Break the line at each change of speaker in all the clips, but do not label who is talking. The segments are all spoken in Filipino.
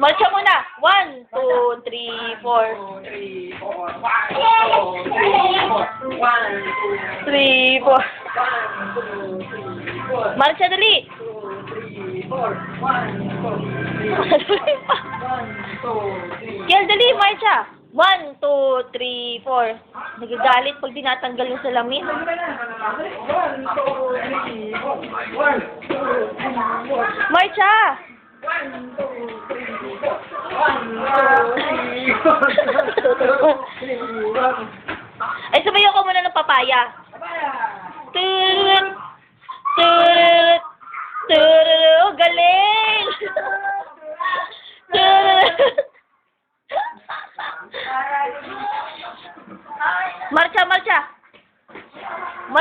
Marcha muna. 1, 2, 3, 4. 3, 4. Marcha, dali. Yan, dali, marcha. 1, 2, 3, 4. Nagagalit pag tinatanggal yung salamin. Marcha! Ay, sumayaw ka muna ng papaya. Turut! Turut! Turut! Oh, galing! Turut! Marcha, marcha! 1,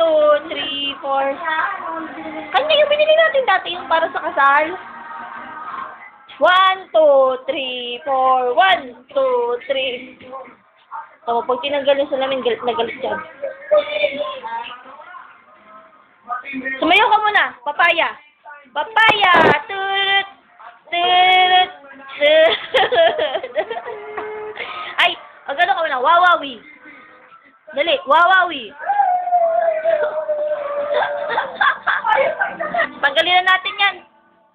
2, 3, 4. Kanya yung binili natin dati yung para sa kasal. 1, 2, 3, 4. 1, 2, 3. O, pag tinanggal yung salamin, galit na galit yan. Sumayaw ka muna. Papaya. Papaya. Turut. Turut. Turut. Ay, gano'n ka muna. Wawawi. Dali. Wawawi. Tanggalin na natin yan.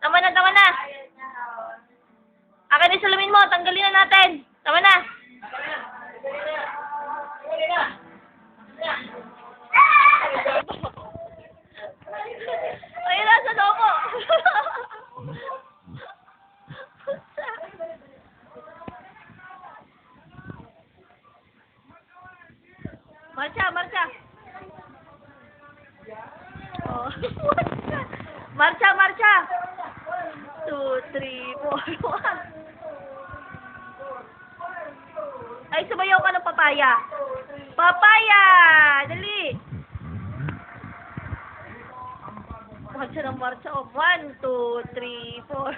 Tama na, tama na. Akin yung salamin mo. Tanggalin na natin. Tama na. Ayun na, sa loko. Marcha, marcha. Oh. Marcha, marcha. 2, 3, 4, 1. Ay, sumayaw ka ng papaya. Papaya! Dali! Marcha ng marcha. 1, 2, 3, 4.